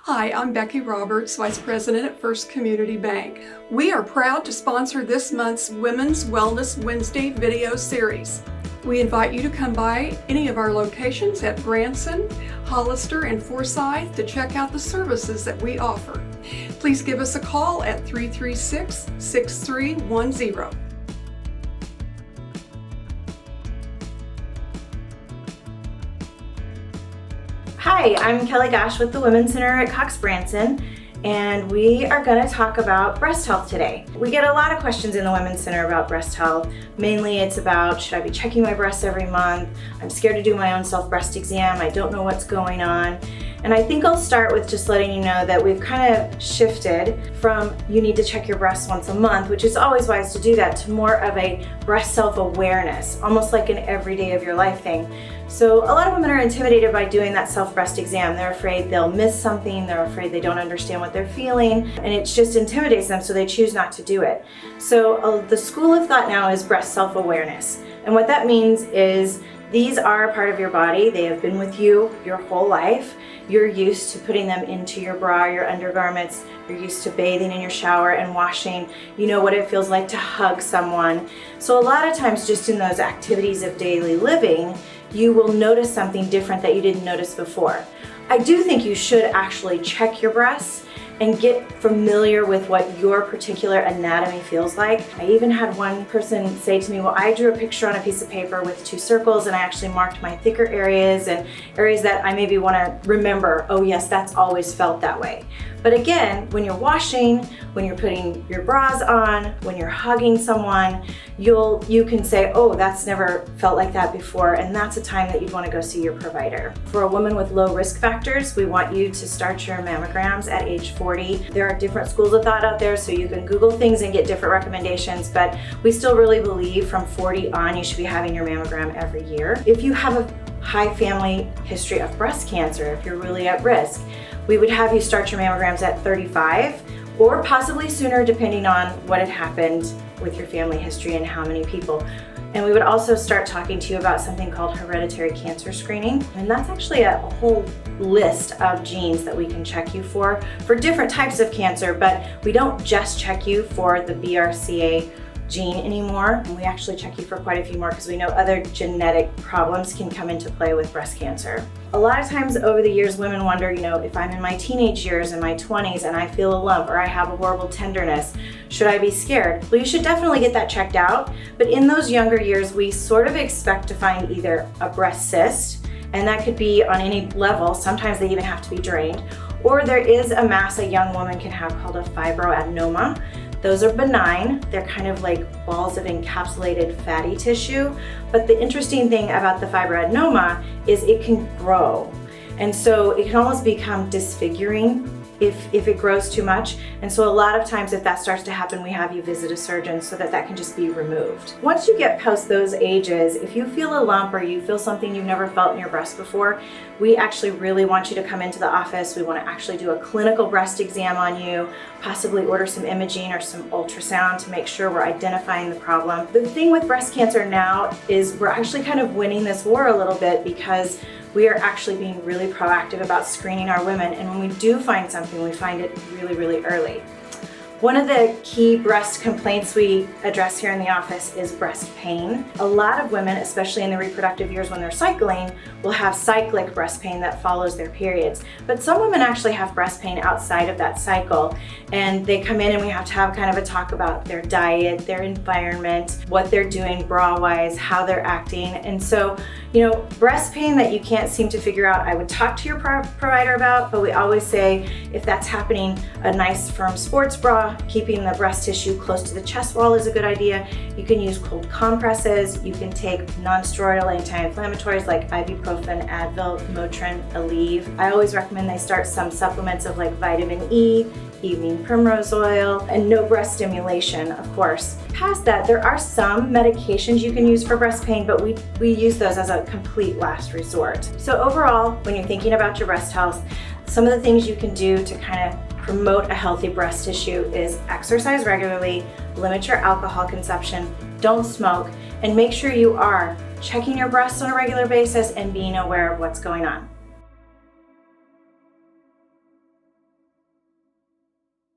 Hi, I'm Becky Roberts, Vice President at First Community Bank. We are proud to sponsor this month's Women's Wellness Wednesday video series. We invite you to come by any of our locations at Branson, Hollister, and Forsyth to check out the services that we offer. Please give us a call at 336-6310. Hi, I'm Kelli Gosch with the Women's Center at Branson, and we are going to talk about breast health today. We get a lot of questions in the Women's Center about breast health. Mainly it's about, should I be checking my breasts every month? I'm scared to do my own self-breast exam. I don't know what's going on. And I think I'll start with just letting you know that we've kind of shifted from you need to check your breasts once a month, which is always wise to do that, to more of a breast self-awareness, almost like an everyday of your life thing. So a lot of women are intimidated by doing that self-breast exam. They're afraid they'll miss something, they're afraid they don't understand what they're feeling, and it just intimidates them, so they choose not to do it. So the school of thought now is breast self-awareness. And what that means is these are a part of your body. They have been with you your whole life. You're used to putting them into your bra, your undergarments. You're used to bathing in your shower and washing. You know what it feels like to hug someone. So a lot of times just in those activities of daily living, you will notice something different that you didn't notice before. I do think you should actually check your breasts and get familiar with what your particular anatomy feels like. I even had one person say to me, well, I drew a picture on a piece of paper with 2 circles and I actually marked my thicker areas and areas that I maybe want to remember, oh yes, that's always felt that way. But again, when you're washing, when you're putting your bras on, when you're hugging someone, you can say, oh, that's never felt like that before, and that's a time that you'd want to go see your provider. For a woman with low risk factors, we want you to start your mammograms at age 40. There are different schools of thought out there, so you can Google things and get different recommendations, but we still really believe from 40 on, you should be having your mammogram every year. If you have a high family history of breast cancer, if you're really at risk, we would have you start your mammograms at 35 or possibly sooner depending on what had happened with your family history and how many people. And we would also start talking to you about something called hereditary cancer screening. And that's actually a whole list of genes that we can check you for different types of cancer, but we don't just check you for the BRCA gene anymore. We actually check you for quite a few more because we know other genetic problems can come into play with breast cancer. A lot of times over the years, women wonder, if I'm in my teenage years, in my 20s, and I feel a lump or I have a horrible tenderness, should I be scared? Well, you should definitely get that checked out. But in those younger years, we sort of expect to find either a breast cyst, and that could be on any level. Sometimes they even have to be drained. Or there is a mass a young woman can have called a fibroadenoma. Those are benign. They're kind of like balls of encapsulated fatty tissue. But the interesting thing about the fibroadenoma is it can grow. And so it can almost become disfiguring if it grows too much. And so a lot of times if that starts to happen, we have you visit a surgeon so that can just be removed. Once you get past those ages, if you feel a lump or you feel something you've never felt in your breast before, we actually really want you to come into the office. We want to actually do a clinical breast exam on you, possibly order some imaging or some ultrasound to make sure we're identifying the problem. The thing with breast cancer now is we're actually kind of winning this war a little bit because we are actually being really proactive about screening our women, and when we do find something, we find it really, really early. One of the key breast complaints we address here in the office is breast pain. A lot of women, especially in the reproductive years when they're cycling, will have cyclic breast pain that follows their periods. But some women actually have breast pain outside of that cycle, and they come in and we have to have kind of a talk about their diet, their environment, what they're doing bra-wise, how they're acting. And so, breast pain that you can't seem to figure out, I would talk to your provider about, but we always say if that's happening, a nice firm sports bra, keeping the breast tissue close to the chest wall is a good idea. You can use cold compresses. You can take non-steroidal anti-inflammatories like ibuprofen, Advil, Motrin, Aleve. I always recommend they start some supplements of like vitamin E, evening primrose oil, and no breast stimulation, of course. Past that, there are some medications you can use for breast pain, but we use those as a complete last resort. So overall, when you're thinking about your breast health, some of the things you can do to kind of promote a healthy breast tissue is exercise regularly, limit your alcohol consumption, don't smoke, and make sure you are checking your breasts on a regular basis and being aware of what's going on.